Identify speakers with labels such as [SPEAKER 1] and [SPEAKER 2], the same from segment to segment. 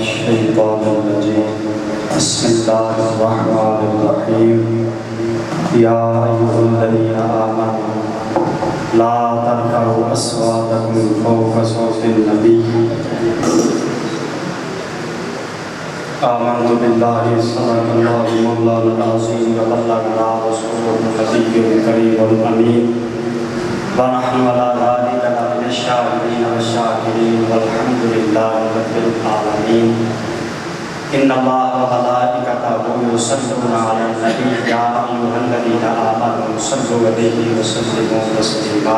[SPEAKER 1] الشیطان الرجیم بسم اللہ الرحمن الرحیم یا ایھا الذین آمنوا لا ترفعوا اصواتکم فوق صوت النبی آمنت باللہ صدق اللہ مولانا العظیم وبلغنا رسولہ النبی الکریم الامین ونحن علی ذلک لمن الشاہدین والشاکرین والحمد للہ رب العالمین ان اللہ وملائکتہ یصلون علی النبی یا ایھا الذین آمنوا صلوا علیہ وسلموا تسلیما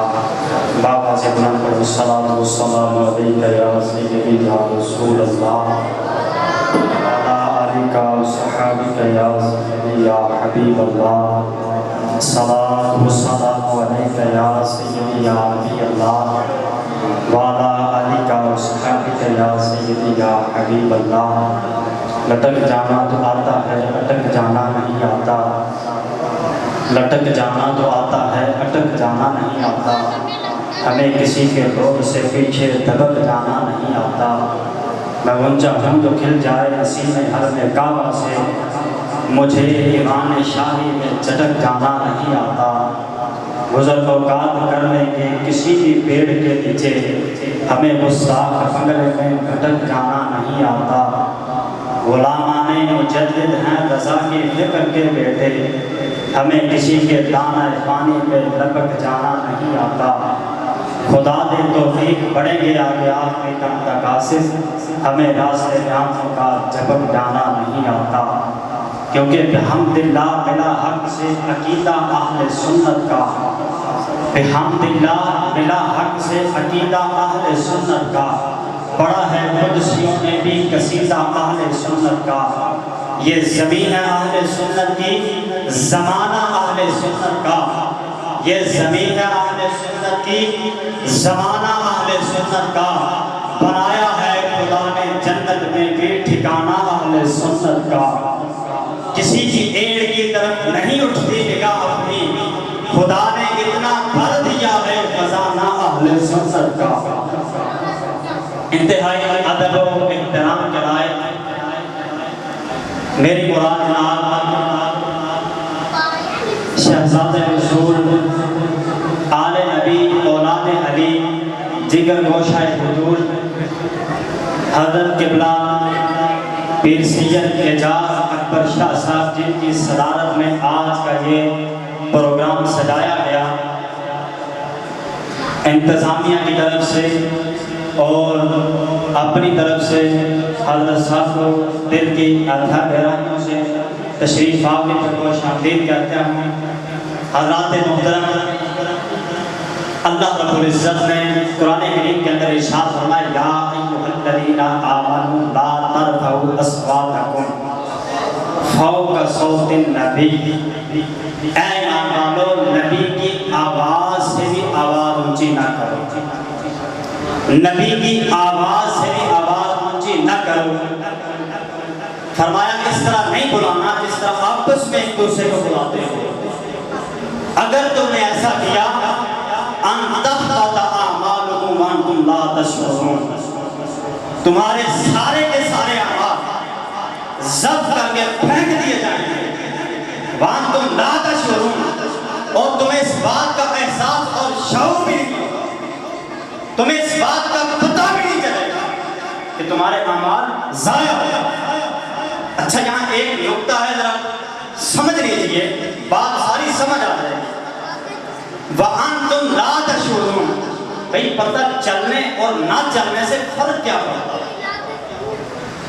[SPEAKER 1] بابا سے بلند پڑھو الصلاۃ والسلام علیک یا سیدی یا رسول اللہ وعلی آلک وصحبک یا سیدی یا حبیب اللہ الصلاۃ والسلام علیک یا سیدی یا نبی اللہ وعلی آلک وصحبک یا سیدی یا حبیب اللہ لٹک جانا تو آتا ہے اٹک جانا نہیں آتا لٹک جانا تو آتا ہے اٹک جانا نہیں آتا ہمیں کسی کے دور سے پیچھے دبک جانا نہیں آتا میں غنچہ ہوں جو کھل جائے نسیم حرم کعبہ سے مجھے ایمان شاہی میں چٹک جانا نہیں آتا گزر اوقات کر لیں گے کسی بھی پیڑ کے نیچے ہمیں گستاخ بنگلے میں بھٹک جانا نہیں آتا غلامان مجدد ہیں رضا کی فکر کے بیٹے ہمیں کسی کے دانہ پانی پہ لپک جانا نہیں آتا خدا دے توفیق بڑھیں گے آگے آخری دم تک آصف ہمیں راستے آنکھوں کا جھپک جانا نہیں آتا کیونکہ بحمدللہ بلا حق سے عقیدہ اہل سنت کا بحمدللہ بلا حق سے عقیدہ اہل سنت کا پڑھا ہے قدسیوں نے بھی قصیدہ اہل سنت کا یہ زمین ہے اہل سنت کی زمانہ اہل سنت کا یہ زمین ہے اہل سنت کی زمانہ اہل سنت کا بنایا ہے خدا نے جنت میں بھی ٹھکانہ اہل سنت کا کسی کی ایڑ کی طرف نہیں اٹھتی نگاہ اپنی خدا نے اتنا بھر دیا ہے خزانہ اہل سنت کا انتہائی ادب و احترام کے لائق میری مراد جناب شہزاد رسول آل نبی اولاد علی جگر گوشہ حضور حضرت قبلہ پیر سید اعجاز اکبر شاہ صاحب جن کی صدارت میں آج کا یہ پروگرام سجایا گیا انتظامیہ کی طرف سے اور اپنی طرف سے حضرت صاحب کو دل کی ادھا گہرائیوں سے تشریف آوری پر خوش آمدید کہتے ہیں حضرات محترم اللہ رب العزت نے قرآن کریم کے اندر ارشاد فرمایا یا ایھا الذین آمنوا لا ترفعوا اصواتکم فوق صوت النبی اے ایمان والو نبی کی آواز سے بھی آواز اونچی نہ کرو نبی کی آواز سے بھی آواز اونچی نہ کرو فرمایا اس طرح نہیں بلانا جس طرح آپس میں ایک دوسرے کو بلاتے ہو اگر تم نے ایسا کیا ان تحبط اعمالکم وانتم لا تشعرون تمہارے سارے کے سارے اعمال ضبط کر کے پھینک دیے جائیں گے وانتم لا تشعرون اور تمہیں اس بات کا احساس اور شعور بھی نہیں تمہیں اس بات کا پتہ بھی نہیں چلے گا کہ تمہارے اعمال ضائع ہو جائے اچھا یہاں ایک نکتہ ہے ذرا سمجھ لیجئے بات ساری سمجھ آ جائے گی وَأَنْتُمْ لَا تَشْعُرُونَ بھئی پتہ چلنے اور نہ چلنے سے فرق کیا پڑتا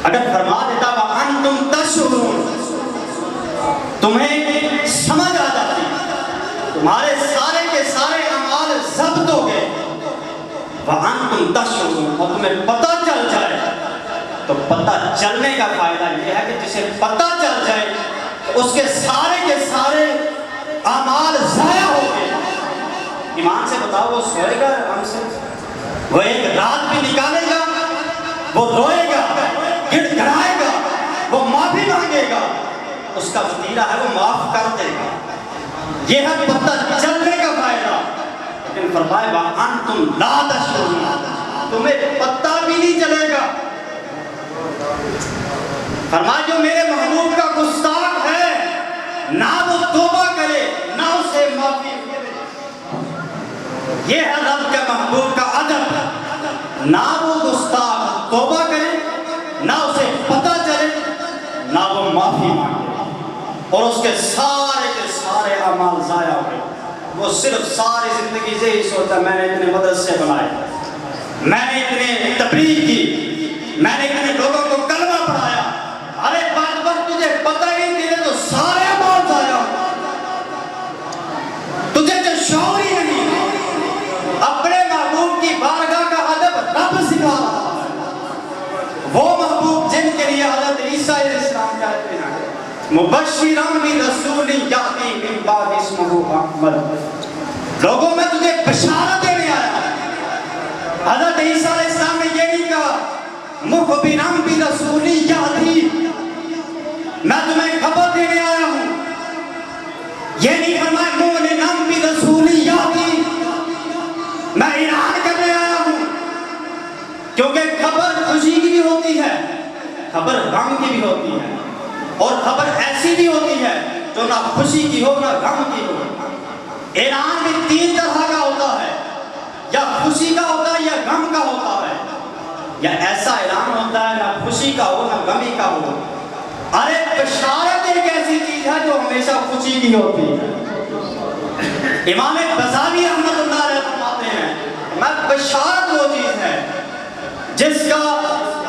[SPEAKER 1] اگر فرما دیتا وَأَنْتُمْ تَشْعُرُونَ تمہیں سمجھ آ جاتی تمہارے سارے کے سارے اعمال ضبط ہو گئے وَأَنْتُمْ تَشْعُرُونَ اور تمہیں پتہ چل جائے تو پتہ چلنے کا فائدہ یہ ہے کہ جسے پتہ چل جائے اس کے سارے اعمال ضائع ہو گئے ایمان سے بتاؤ وہ سوئے گا ہم سے وہ ایک رات بھی نکالے گا وہ روئے گا گڑ گڑائے گا وہ معافی مانگے گا اس کا وطیرہ ہے وہ معاف کر دے گا یہ ہے پتہ چلنے کا فائدہ لیکن فرمائے وَأَنْتُمْ لَا تَشْعُرُونَ تمہیں پتہ بھی نہیں چلے گا فرمایا جو میرے محبوب کا گستاخ ہے نہ وہ توبہ کرے نہ اسے معافی ملے. یہ ہے رب کے محبوب کا ادب. نہ وہ گستاخ توبہ کرے نہ اسے پتہ چلے نہ وہ معافی مانگے اور اس کے سارے اعمال ضائع ہو گئے. وہ صرف ساری زندگی سے ہی سوچا میں نے اتنے مدرسے بنائے, میں نے اتنے تبلیغ کی, میں نے اتنے لوگوں کو کلمہ پڑھایا. ارے بدبخت تجھے پتہ ہی نہیں تیرے تو سارے اعمال ضائع ہو گئے. تجھے جو شعور ہی نہیں اپنے محبوب کی بارگاہ کا ادب رب سکھا رہا ہے. وہ محبوب جن کے لیے حضرت عیسیٰ علیہ السلام کہتے ہیں مبشراً برسول یأتی من بعد اسمہ احمد. لوگوں میں تجھے بشارت دینے آیا. حضرت عیسیٰ علیہ السلام نے یہ نہیں کہا مخبراً برسول یأتی, میں تمہیں خبر دینے آیا ہوں. یہ نہیں فرمایا معلناً برسول یأتی, میں اعلان کرنے آیا ہوں. کیونکہ خبر خوشی کی بھی ہوتی ہے, خبر غم کی بھی ہوتی ہے, اور خبر ایسی بھی ہوتی ہے جو نہ خوشی کی ہو نہ غم کی ہو. اعلان بھی تین طرح کا ہوتا ہے, یا خوشی کا ہوتا ہے یا غم کا ہوتا ہے, یا ایسا اعلان ہوتا ہے نہ خوشی کا ہو نہ غمی کا ہو. ارے بشارت ایک ایسی چیز ہے جو ہمیشہ خوشی کی ہوتی ہے. امام غزالی رحمۃ اللہ علیہ فرماتے ہیں میں بشارت وہ چیز ہے جس کا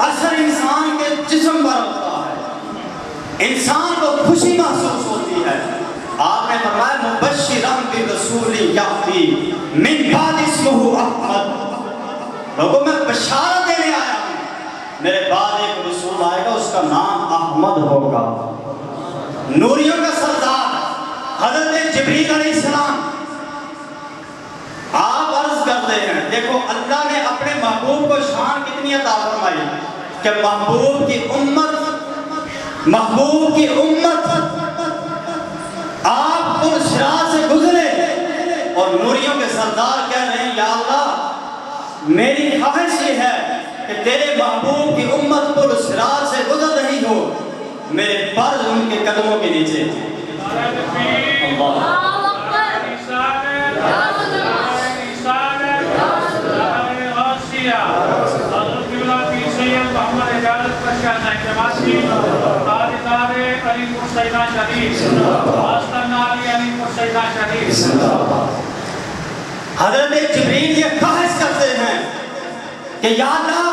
[SPEAKER 1] اثر انسان کے جسم پر ہوتا ہے, انسان کو خوشی محسوس ہوتی ہے. آپ نے فرمایا مبشراً برسول یأتی من بعد اسمہ احمد. لوگوں میں بشارت دینے آیا ہوں میرے بعد ایک رسول آئے گا اس کا نام احمد ہوگا. نوریوں کا سردار حضرت جبریل علیہ السلام آپ عرض کرتے ہیں دیکھو اللہ نے اپنے محبوب کو شان کتنی عطا فرمائی کہ محبوب کی امت آپ پر صراط سے گزرے اور نوریوں کے سردار کہہ رہے ہیں یا اللہ میری خواہش یہ ہے کہ تیرے محبوب کی امت پر صراط سے گزر رہی ہو, میرے پر ان کے قدموں کے نیچے. اللہ حضرت جبریل یہ خواہش کرتے ہیں کہ یا اللہ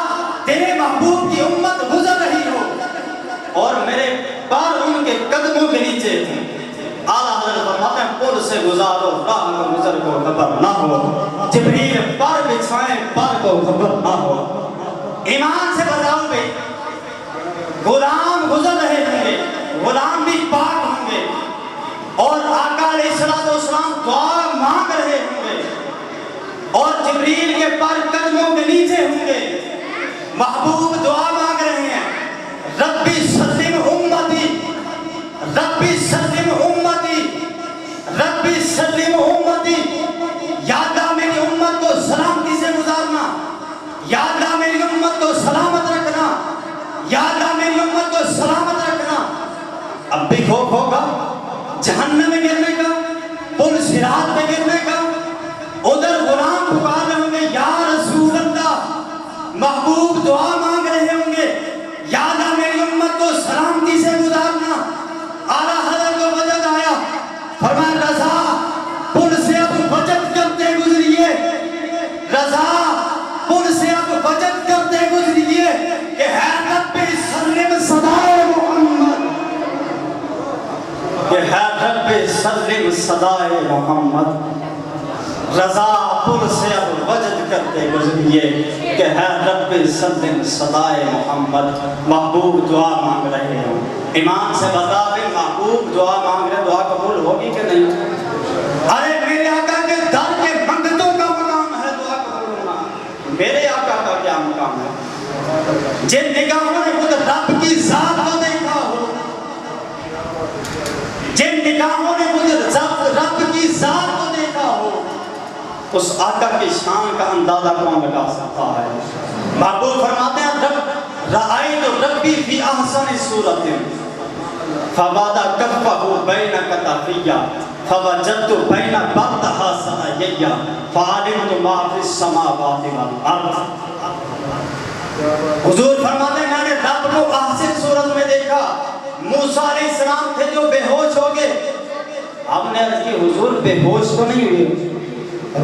[SPEAKER 1] تیرے محبوب کی امت گزر رہی ہو اور میرے پار ان کے قدموں کے نیچے تھے. اعلیٰ حضرت فرماتے ہیں پل سے گزارو راہ میں گزر کو خبر نہ ہو. جبریل پر بچھائیں پر کو خبر نہ ہو. ایمان سے بتاؤ بھئی غلام گزر رہے ہوں گے, غلام بھی پاک ہوں گے اور آقا علیہ السلام دعا مانگ رہے ہوں گے اور جبریل کے پر قدموں کے نیچے ہوں گے. محبوب دعا مانگ رہے ہیں ربی سلم امتی, ربی سلم امتی, ربی سلم امتی. یا اللہ میری امت کو سلامتی سے گزارنا, یا اللہ میری امت کو سلامت رکھنا, یا اللہ میری امت کو سلامت رکھنا. اب بھی خوف ہوگا جہنم میں گرنے کا, پل صراط میں گرنے کا. ادھر غلام پکار رہے ہوں گے یا رسول اللہ, محبوب دعا مانگ رہے ہوں گے یا اللہ میری امت کو سلامتی سے گزارنا. اعلیٰ حضرت کو وجد آیا, فرمایا رضا پل سے اب بچت کرتے گزریے, رضا پل سے اب بچت کرتے گزریے کہ ہے رب سلم صدائے محمد, کہ ہے رب سلم صدائے محمد. رضا پل سے اب وجد کرتے گزریے کہ ہے رب سلم صدائے محمد. محبوب دعا مانگ رہے ہیں. ایمان سے بتا بھی محبوب دعا مانگ رہے, دعا قبول ہوگی کہ نہیں؟ ارے میرے آقا کے در کے منگتوں کا مقام ہے دعا قبول ہونا, میرے آقا کا کیا مقام ہے؟ جن نگاہوں نے خود رب کی ذات کو دیکھا ہو, جن نگاہوں نے خود رب کی ذات کو دیکھا ہو, اس آقا کی شان کا اندازہ کون لگا سکتا ہے؟ محبوب فرماتے ہیں رأيت ربي في أحسن صورة فوضع كفه بين كتفي فوجدت بين بردها ثنايا فعلمت ما في السماوات والأرض. حضور فرماتے ہیں میں نے رب کو احسن صورت میں دیکھا. موسیٰ علیہ السلام تھے جو بے ہوش ہو گئے. ہم نے عرض کی حضور بے ہوش تو نہیں ہوئے؟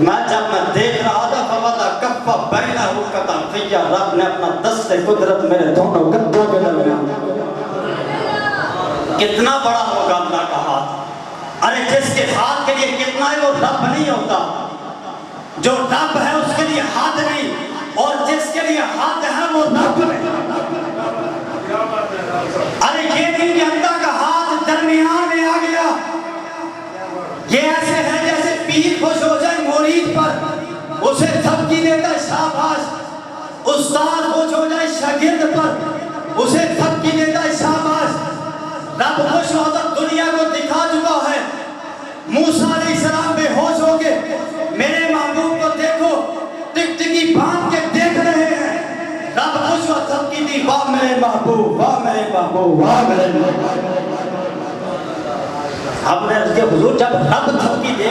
[SPEAKER 1] میں جب میں دیکھ رہا تھا فوضع کفہ بینہ کتفی رب نے اپنا دست قدرت میرے دونوں گردوں کے درمیان. کتنا بڑا ہوگا اللہ کا ہاتھ. ارے جس کے ہاتھ کے لیے کتنا ہے وہ رب نہیں ہوتا. جو رب ہے اس کے لیے ہاتھ نہیں اور جس کے لیے ہاتھ ہے وہ رب نہیں. ارے یہ نہیں کہ اللہ کا ہاتھ درمیان میں آ گیا. یہ ایسے ہے جیسے پیر خوش ہو جائے مرید پر اسے تھپکی دیتا ہے شاباش. استاد خوش ہو جائے شاگرد پر اسے تھپکی دیتا ہے شاباش. رب خوش ہو تو دنیا کو دکھا چکا ہے. موسیٰ علیہ السلام بے ہوش ہو گئے. میرے محبوب کو دیکھو ٹکٹکی باندھ کے دیکھ رہے ہیں. رب خوش ہوا تھپکی دی واہ میرے محبوب واہ میرے محبوب واہ میرے محبوب. اب نے اس کے حضور جب رب تھپکی دے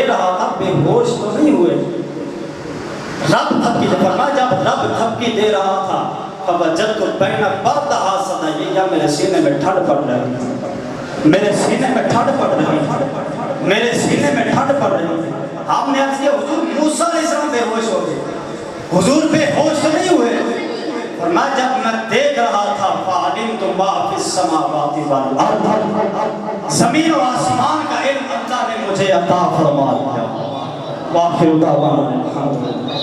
[SPEAKER 1] رہا تھا بے ہوش تو نہیں ہوئے. رب تھپکی دے فرمایا جب رب تھپکی دے رہا تھا فوجدت بین بردها ثنایا میرے سینے میں ٹھنڈ پڑ رہی میرے سینے میں ٹھنڈ پڑ رہی میرے سینے میں ٹھنڈ پڑ رہی. ہم نے عرض کیا حضور موسیٰ علیہ السلام بے ہوش ہو گئے. حضور بے ہوش تو نہیں ہوئے. فرمایا جب میں دیکھ رہا تھا فعلمت ما فی السماوات والارض زمین و آسمان کا علم اللہ نے مجھے عطا فرما دیا. وآخر دعوانا الحمدللہ.